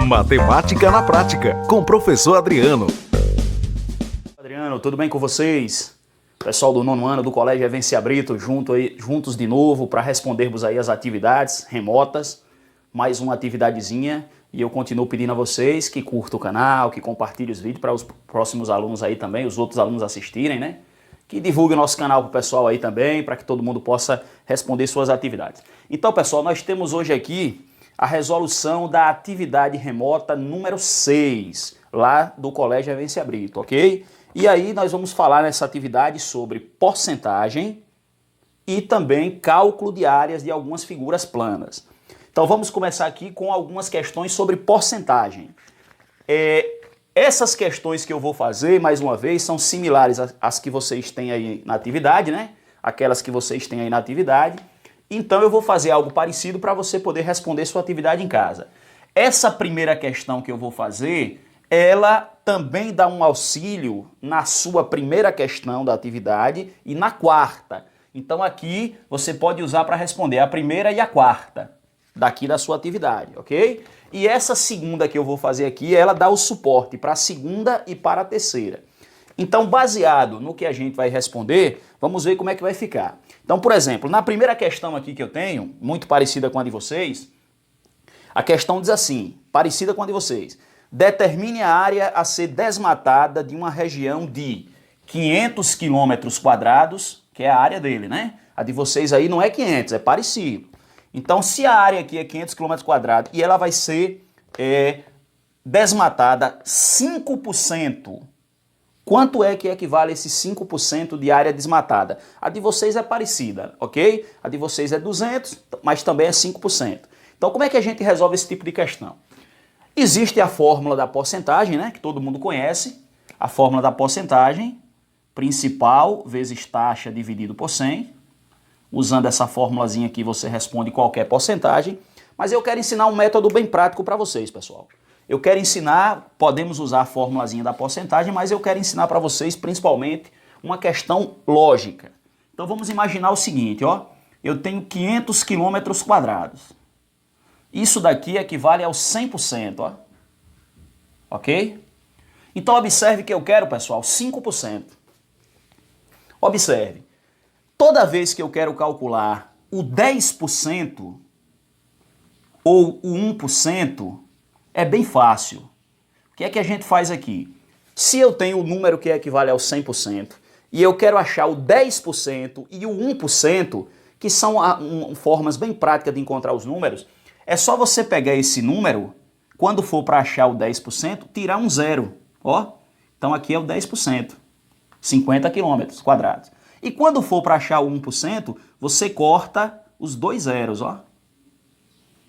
Matemática na Prática, com o professor Adriano. Adriano, tudo bem com vocês? Pessoal do 9º ano do Colégio Evencia Brito, juntos de novo para respondermos aí as atividades remotas. Mais uma atividadezinha e eu continuo pedindo a vocês que curtam o canal, que compartilhem os vídeos para os próximos alunos aí também, os outros alunos assistirem, né? Que divulguem o nosso canal para o pessoal aí também, para que todo mundo possa responder suas atividades. Então, pessoal, nós temos hoje aqui a resolução da atividade remota número 6, lá do Colégio Evencia Brito, ok? E aí nós vamos falar nessa atividade sobre porcentagem e também cálculo de áreas de algumas figuras planas. Então vamos começar aqui com algumas questões sobre porcentagem. Essas questões que eu vou fazer, mais uma vez, são similares às que vocês têm aí na atividade, né? Aquelas que vocês têm aí na atividade. Então eu vou fazer algo parecido para você poder responder sua atividade em casa. Essa primeira questão que eu vou fazer, ela também dá um auxílio na sua primeira questão da atividade e na quarta. Então aqui você pode usar para responder a primeira e a quarta daqui da sua atividade, ok? E essa segunda que eu vou fazer aqui, ela dá o suporte para a segunda e para a terceira. Então, baseado no que a gente vai responder, vamos ver como é que vai ficar. Então, por exemplo, na primeira questão aqui que eu tenho, muito parecida com a de vocês, a questão diz assim, parecida com a de vocês. Determine a área a ser desmatada de uma região de 500 quilômetros quadrados, que é a área dele, né? A de vocês aí não é 500, é parecido. Então, se a área aqui é 500 quilômetros quadrados e ela vai ser desmatada 5%, quanto é que equivale a esse 5% de área desmatada? A de vocês é parecida, ok? A de vocês é 200, mas também é 5%. Então, como é que a gente resolve esse tipo de questão? Existe a fórmula da porcentagem, né, que todo mundo conhece. A fórmula da porcentagem, principal vezes taxa dividido por 100. Usando essa formulazinha aqui, você responde qualquer porcentagem. Mas eu quero ensinar um método bem prático para vocês, pessoal. Eu quero ensinar, podemos usar a formulazinha da porcentagem, mas eu quero ensinar para vocês, principalmente, uma questão lógica. Então vamos imaginar o seguinte, ó. Eu tenho 500 quilômetros quadrados. Isso daqui equivale ao 100%, ó. Ok? Então observe que eu quero, pessoal, 5%. Observe. Toda vez que eu quero calcular o 10% ou o 1%, é bem fácil. O que é que a gente faz aqui? Se eu tenho o número que equivale ao 100% e eu quero achar o 10% e o 1%, que são formas bem práticas de encontrar os números, é só você pegar esse número, quando for para achar o 10%, tirar um zero. Ó, então aqui é o 10%, 50 quilômetros quadrados. E quando for para achar o 1%, você corta os dois zeros, ó.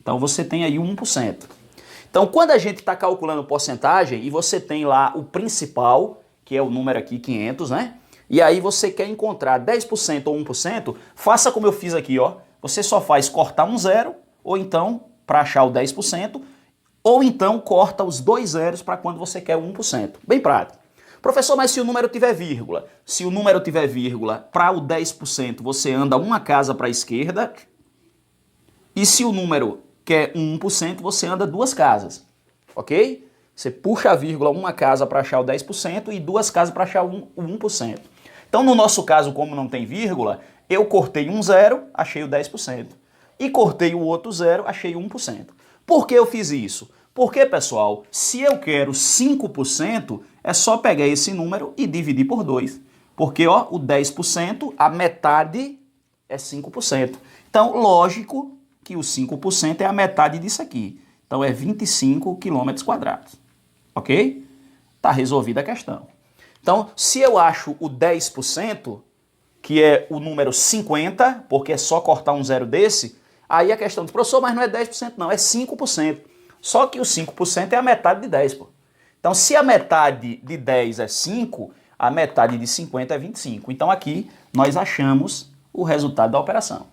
Então você tem aí o 1%. Então quando a gente está calculando porcentagem e você tem lá o principal, que é o número aqui 500, né? E aí você quer encontrar 10% ou 1%, faça como eu fiz aqui, ó. Você só faz cortar um zero, ou então para achar o 10%, ou então corta os dois zeros para quando você quer o 1%. Bem prático. Professor, mas se o número tiver vírgula? Se o número tiver vírgula, para o 10% você anda uma casa para a esquerda, e se o número quer 1%, você anda duas casas, ok? Você puxa a vírgula uma casa para achar o 10% e duas casas para achar o 1%. Então, no nosso caso, como não tem vírgula, eu cortei um zero, achei o 10%. E cortei o outro zero, achei o 1%. Por que eu fiz isso? Porque, pessoal, se eu quero 5%, é só pegar esse número e dividir por 2. Porque, ó, o 10%, a metade é 5%. Então, lógico que o 5% é a metade disso aqui. Então, é 25 quilômetros quadrados. Ok? Tá resolvida a questão. Então, se eu acho o 10%, que é o número 50, porque é só cortar um zero desse, aí a questão diz, professor, mas não é 10% não, é 5%. Só que o 5% é a metade de 10, pô. Então, se a metade de 10 é 5, a metade de 50 é 25. Então, aqui nós achamos o resultado da operação.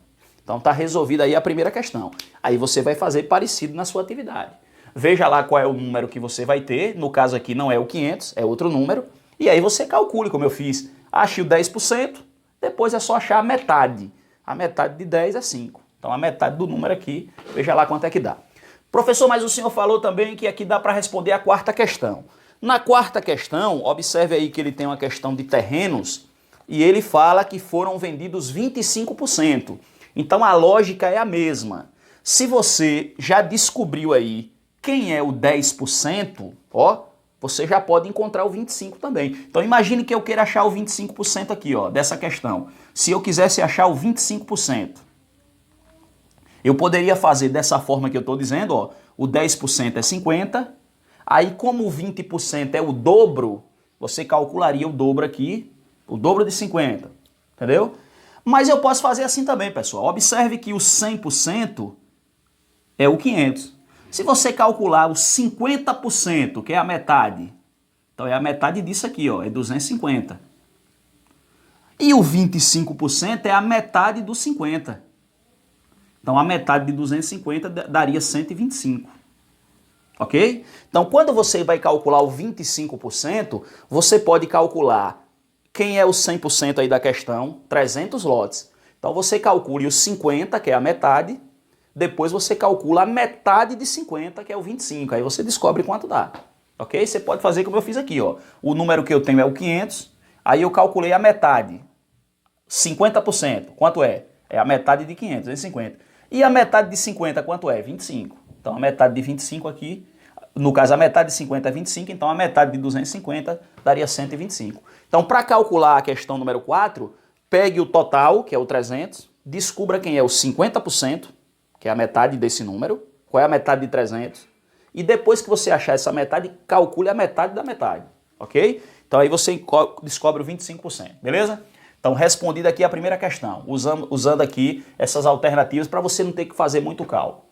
Então, está resolvida aí a primeira questão. Aí você vai fazer parecido na sua atividade. Veja lá qual é o número que você vai ter. No caso aqui não é o 500, é outro número. E aí você calcule, como eu fiz. Ache o 10%, depois é só achar a metade. A metade de 10 é 5. Então, a metade do número aqui, veja lá quanto é que dá. Professor, mas o senhor falou também que aqui dá para responder a quarta questão. Na quarta questão, observe aí que ele tem uma questão de terrenos e ele fala que foram vendidos 25%. Então a lógica é a mesma. Se você já descobriu aí quem é o 10%, ó, você já pode encontrar o 25% também. Então imagine que eu queira achar o 25% aqui, ó, dessa questão. Se eu quisesse achar o 25%, eu poderia fazer dessa forma que eu estou dizendo, ó, o 10% é 50, aí como o 20% é o dobro, você calcularia o dobro aqui, o dobro de 50, entendeu? Mas eu posso fazer assim também, pessoal. Observe que o 100% é o 500. Se você calcular o 50%, que é a metade, então é a metade disso aqui, ó, é 250. E o 25% é a metade dos 50. Então a metade de 250 daria 125. Ok? Então quando você vai calcular o 25%, você pode calcular quem é o 100% aí da questão, 300 lotes. Então você calcule os 50, que é a metade, depois você calcula a metade de 50, que é o 25, aí você descobre quanto dá. Ok? Você pode fazer como eu fiz aqui, ó. O número que eu tenho é o 500, aí eu calculei a metade, 50%, quanto é? É a metade de 500, 250. E a metade de 50, quanto é? 25. Então a metade de 25 aqui, no caso a metade de 50 é 25, então a metade de 250 daria 125. Então para calcular a questão número 4, pegue o total, que é o 300, descubra quem é o 50%, que é a metade desse número, qual é a metade de 300, e depois que você achar essa metade, calcule a metade da metade, ok? Então aí você descobre o 25%, beleza? Então respondida aqui a primeira questão, usando aqui essas alternativas para você não ter que fazer muito cálculo.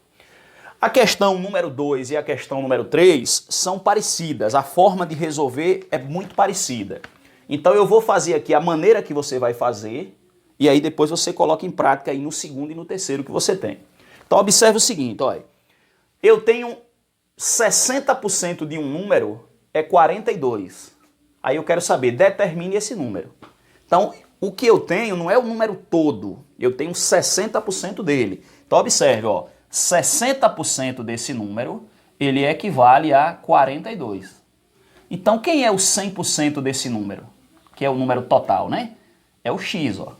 A questão número 2 e a questão número 3 são parecidas, a forma de resolver é muito parecida. Então eu vou fazer aqui a maneira que você vai fazer, e aí depois você coloca em prática aí no segundo e no terceiro que você tem. Então observe o seguinte, olha, eu tenho 60% de um número é 42. Aí eu quero saber, determine esse número. Então o que eu tenho não é o número todo, eu tenho 60% dele. Então observe, ó, 60% desse número, ele equivale a 42. Então quem é o 100% desse número? Que é o número total, né? É o x, ó.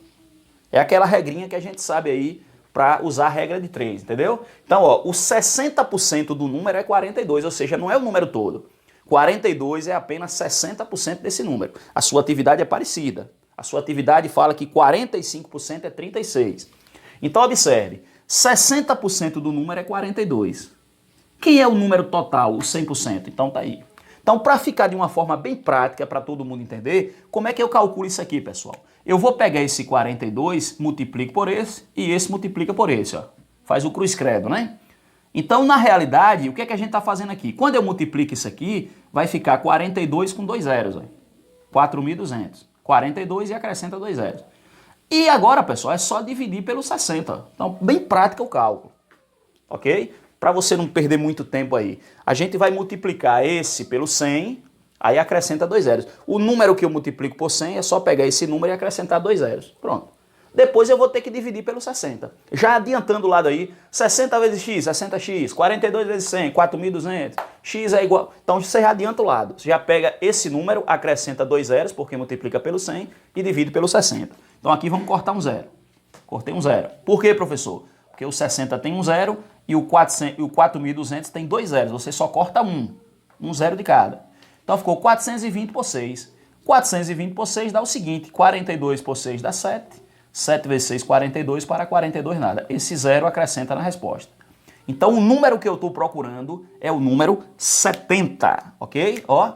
É aquela regrinha que a gente sabe aí para usar a regra de 3, entendeu? Então, ó, o 60% do número é 42, ou seja, não é o número todo. 42 é apenas 60% desse número. A sua atividade é parecida. A sua atividade fala que 45% é 36. Então, observe, 60% do número é 42. Quem é o número total, o 100%? Então, tá aí. Então, para ficar de uma forma bem prática, para todo mundo entender, como é que eu calculo isso aqui, pessoal? Eu vou pegar esse 42, multiplico por esse, e esse multiplica por esse, ó. Faz o cruz credo, né? Então, na realidade, o que é que a gente está fazendo aqui? Quando eu multiplico isso aqui, vai ficar 42 com 2 zeros, ó. 4.200. 42 e acrescenta 2 zeros. E agora, pessoal, é só dividir pelo 60. Então, bem prático o cálculo. Ok? Para você não perder muito tempo aí. A gente vai multiplicar esse pelo 100, aí acrescenta 2 zeros. O número que eu multiplico por 100 é só pegar esse número e acrescentar 2 zeros. Pronto. Depois eu vou ter que dividir pelo 60. Já adiantando o lado aí, 60 vezes x, 60x, 42 vezes 100, 4.200, x é igual... Então você já adianta o lado. Você já pega esse número, acrescenta 2 zeros, porque multiplica pelo 100, e divide pelo 60. Então aqui vamos cortar um zero. Cortei um zero. Por quê, professor? Porque o 60 tem um zero e o 4.200 tem 2 zeros. Você só corta um zero de cada. Então ficou 420 por 6. 420 por 6 dá o seguinte, 42 por 6 dá 7. 7 vezes 6, 42, para 42 nada. Esse zero acrescenta na resposta. Então o número que eu estou procurando é o número 70, ok? Ó,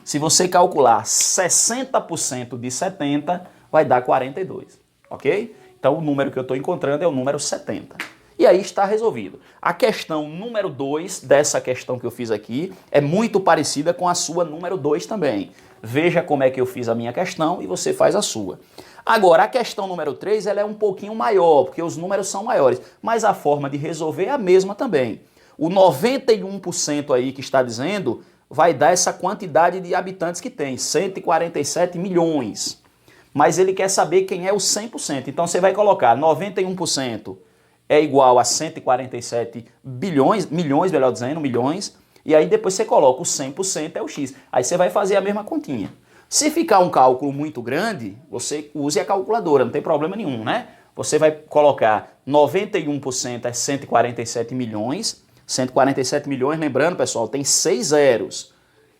se você calcular 60% de 70, vai dar 42, ok? Então o número que eu estou encontrando é o número 70. E aí está resolvido. A questão número 2 dessa questão que eu fiz aqui é muito parecida com a sua número 2 também. Veja como é que eu fiz a minha questão e você faz a sua. Agora, a questão número 3 ela é um pouquinho maior, porque os números são maiores, mas a forma de resolver é a mesma também. O 91% aí que está dizendo vai dar essa quantidade de habitantes que tem, 147 milhões. Mas ele quer saber quem é o 100%. Então você vai colocar 91% é igual a 147 milhões, melhor dizendo, milhões, e aí depois você coloca o 100% é o x. Aí você vai fazer a mesma continha. Se ficar um cálculo muito grande, você use a calculadora, não tem problema nenhum, né? Você vai colocar 91% é 147 milhões, 147 milhões, lembrando, pessoal, tem 6 zeros.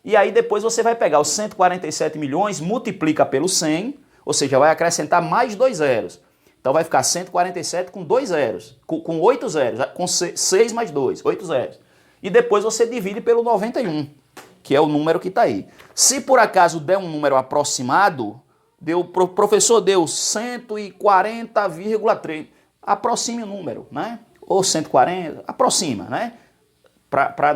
E aí depois você vai pegar os 147 milhões, multiplica pelo 100, ou seja, vai acrescentar mais 2 zeros. Então vai ficar 147 com 2 zeros, com 8 zeros, com 6 mais 2, 8 zeros. E depois você divide pelo 91, que é o número que está aí. Se por acaso der um número aproximado, professor, deu 140,3, aproxime o número, né? Ou 140, aproxima, né?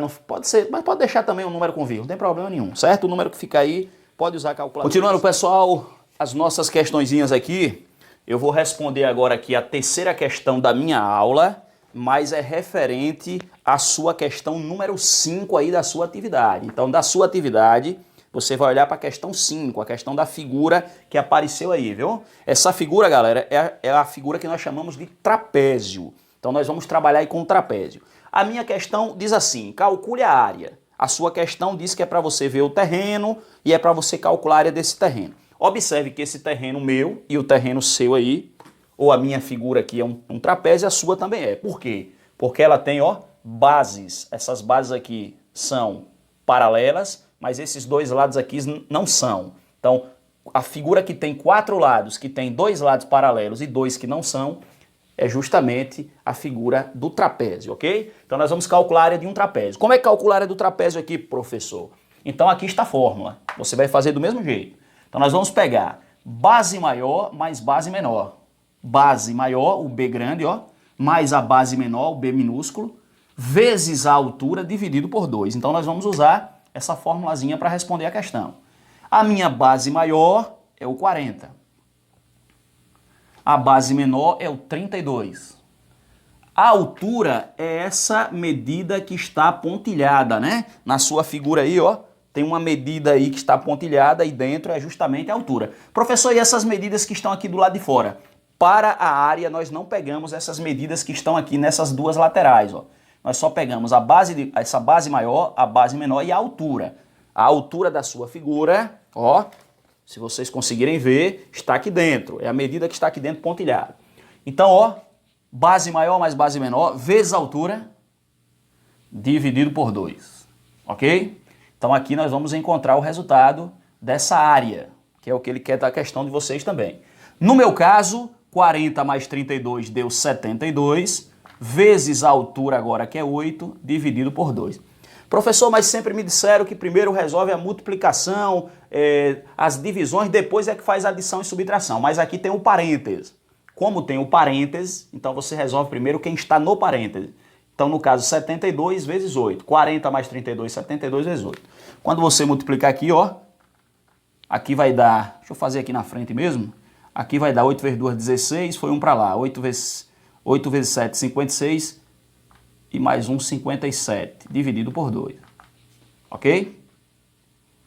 Não, pode ser, mas pode deixar também um número com vírgula, não tem problema nenhum, certo? O número que fica aí, pode usar a calculadora. Continuando, pessoal, as nossas questõezinhas aqui, eu vou responder agora aqui a terceira questão da minha aula, mas é referente à sua questão número 5 aí da sua atividade. Então, da sua atividade, você vai olhar para a questão 5, a questão da figura que apareceu aí, viu? Essa figura, galera, é a figura que nós chamamos de trapézio. Então, nós vamos trabalhar aí com o trapézio. A minha questão diz assim, calcule a área. A sua questão diz que é para você ver o terreno e é para você calcular a área desse terreno. Observe que esse terreno meu e o terreno seu aí, ou a minha figura aqui é um trapézio, a sua também é. Por quê? Porque ela tem, ó, bases. Essas bases aqui são paralelas, mas esses dois lados aqui não são. Então, a figura que tem 4 lados, que tem 2 lados paralelos e 2 que não são, é justamente a figura do trapézio, ok? Então, nós vamos calcular a área de um trapézio. Como é que calcular a área do trapézio aqui, professor? Então, aqui está a fórmula. Você vai fazer do mesmo jeito. Então, nós vamos pegar base maior mais base menor. Base maior, o B grande, ó, mais a base menor, o B minúsculo, vezes a altura dividido por 2. Então, nós vamos usar essa formulazinha para responder a questão. A minha base maior é o 40. A base menor é o 32. A altura é essa medida que está pontilhada, né? Na sua figura aí, ó, tem uma medida aí que está pontilhada e dentro é justamente a altura. Professor, e essas medidas que estão aqui do lado de fora? Para a área, nós não pegamos essas medidas que estão aqui nessas duas laterais, ó. Nós só pegamos essa base maior, a base menor e a altura. A altura da sua figura, ó, se vocês conseguirem ver, está aqui dentro. É a medida que está aqui dentro pontilhada. Então, ó, base maior mais base menor, vezes a altura, dividido por 2. Ok? Então, aqui nós vamos encontrar o resultado dessa área, que é o que ele quer da questão de vocês também. No meu caso, 40 mais 32 deu 72, vezes a altura agora que é 8, dividido por 2. Professor, mas sempre me disseram que primeiro resolve a multiplicação, as divisões, depois é que faz adição e subtração. Mas aqui tem o parêntese. Como tem o parêntese, então você resolve primeiro quem está no parêntese. Então, no caso, 72 vezes 8. 40 mais 32, 72 vezes 8. Quando você multiplicar aqui, ó, aqui vai dar, deixa eu fazer aqui na frente mesmo, aqui vai dar 8 vezes 2, 16, foi 1 para lá. 8 vezes 7, 56, e mais 1, 57, dividido por 2. Ok?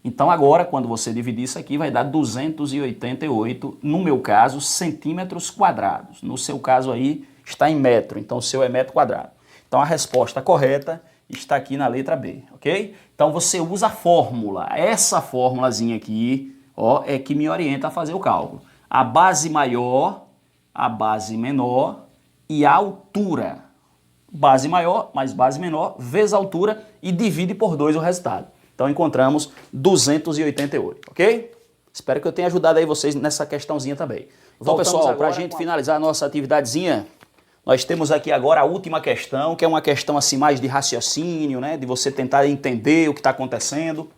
Então agora, quando você dividir isso aqui, vai dar 288, no meu caso, centímetros quadrados. No seu caso aí, está em metro, então o seu é metro quadrado. Então a resposta correta está aqui na letra B, ok? Então você usa a fórmula, essa formulazinha aqui, ó, é que me orienta a fazer o cálculo. A base maior, a base menor e a altura. Base maior mais base menor, vezes a altura e divide por 2 o resultado. Então encontramos 288, ok? Espero que eu tenha ajudado aí vocês nessa questãozinha também. Então, pessoal, para a gente finalizar a nossa atividadezinha, nós temos aqui agora a última questão, que é uma questão assim mais de raciocínio, né? De você tentar entender o que está acontecendo.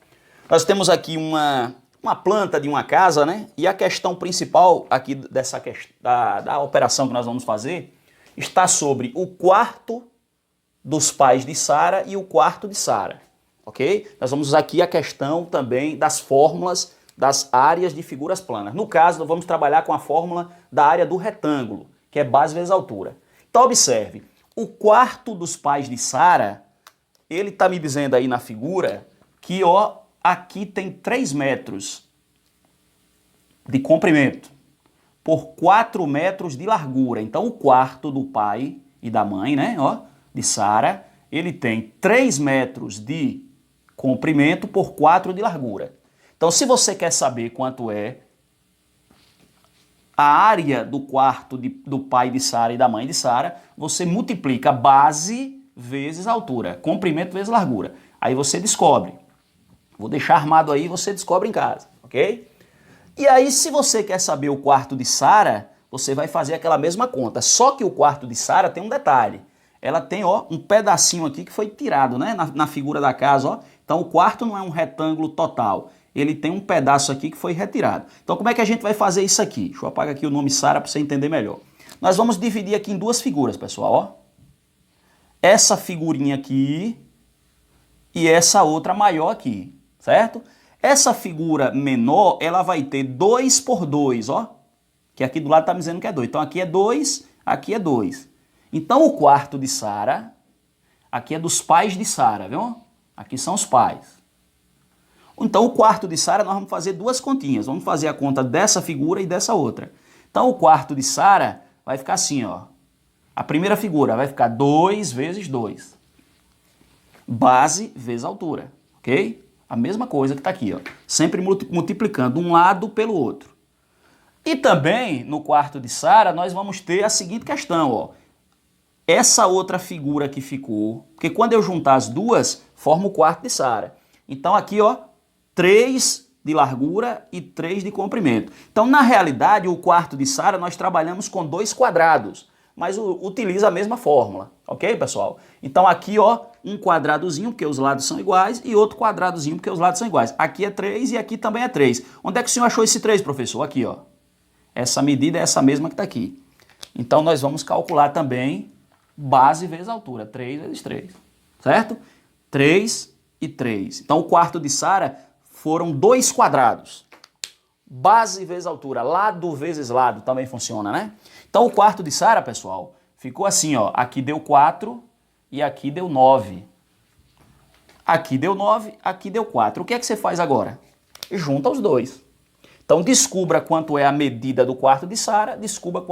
Nós temos aqui uma planta de uma casa, né? E a questão principal aqui da operação que nós vamos fazer está sobre o quarto dos pais de Sara e o quarto de Sara, ok? Nós vamos usar aqui a questão também das fórmulas das áreas de figuras planas. No caso, nós vamos trabalhar com a fórmula da área do retângulo, que é base vezes altura. Então, observe, o quarto dos pais de Sara, ele está me dizendo aí na figura que, ó, aqui tem 3 metros de comprimento por 4 metros de largura. Então, o quarto do pai e da mãe, né, ó, de Sara, ele tem 3 metros de comprimento por 4 de largura. Então, se você quer saber quanto é a área do quarto do pai de Sara e da mãe de Sara, você multiplica base vezes altura, comprimento vezes largura. Aí você descobre. Vou deixar armado aí, você descobre em casa, ok? E aí, se você quer saber o quarto de Sara, você vai fazer aquela mesma conta. Só que o quarto de Sara tem um detalhe. Ela tem, ó, um pedacinho aqui que foi tirado, né, na figura da casa, ó. Então, o quarto não é um retângulo total. Ele tem um pedaço aqui que foi retirado. Então, como é que a gente vai fazer isso aqui? Deixa eu apagar aqui o nome Sara para você entender melhor. Nós vamos dividir aqui em 2 figuras, pessoal, ó. Essa figurinha aqui e essa outra maior aqui, certo? Essa figura menor, ela vai ter 2 por 2, ó. Que aqui do lado tá me dizendo que é 2. Então, aqui é 2, aqui é 2. Então, o quarto de Sara, aqui é dos pais de Sara, viu? Aqui são os pais. Então, o quarto de Sara, nós vamos fazer 2 continhas. Vamos fazer a conta dessa figura e dessa outra. Então, o quarto de Sara vai ficar assim, ó. A primeira figura vai ficar 2 vezes 2. Base vezes altura, ok? A mesma coisa que está aqui, ó. Sempre multiplicando um lado pelo outro. E também, no quarto de Sara, nós vamos ter a seguinte questão, ó. Essa outra figura que ficou, porque quando eu juntar as duas, forma o quarto de Sara. Então, aqui, ó, 3 de largura e 3 de comprimento. Então, na realidade, o quarto de Sara nós trabalhamos com 2 quadrados, mas utiliza a mesma fórmula, ok, pessoal? Então, aqui, ó, um quadradozinho, porque os lados são iguais, e outro quadradozinho, porque os lados são iguais. Aqui é 3 e aqui também é 3. Onde é que o senhor achou esse 3, professor? Aqui, ó. Essa medida é essa mesma que está aqui. Então, nós vamos calcular também base vezes altura, 3 vezes 3, certo? 3 e 3. Então, o quarto de Sara foram 2 quadrados. Base vezes altura, lado vezes lado, também funciona, né? Então, o quarto de Sara, pessoal, ficou assim, ó. Aqui deu 4 e aqui deu 9. Aqui deu 9, aqui deu 4. O que é que você faz agora? Junta os dois. Então, descubra quanto é a medida do quarto de Sara, descubra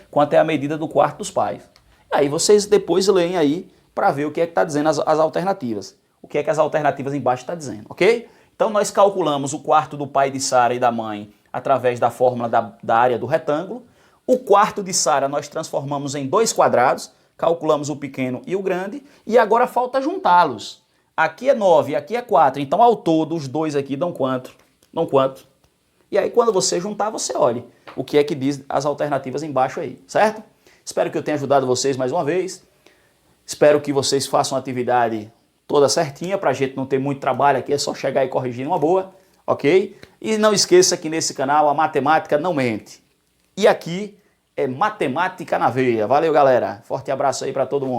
quanto é a medida do quarto dos pais. Aí vocês depois leem aí para ver o que é que está dizendo as alternativas. O que é que as alternativas embaixo está dizendo, ok? Então, nós calculamos o quarto do pai de Sara e da mãe através da fórmula da área do retângulo. O quarto de Sara nós transformamos em 2 quadrados, calculamos o pequeno e o grande, e agora falta juntá-los. Aqui é 9, aqui é 4, então ao todo os dois aqui dão quanto? Dão quanto? E aí quando você juntar, você olhe o que é que diz as alternativas embaixo aí, certo? Espero que eu tenha ajudado vocês mais uma vez. Espero que vocês façam a atividade toda certinha, para a gente não ter muito trabalho aqui, é só chegar e corrigir numa boa, ok? E não esqueça que nesse canal a matemática não mente. E aqui é matemática na veia. Valeu, galera. Forte abraço aí para todo mundo.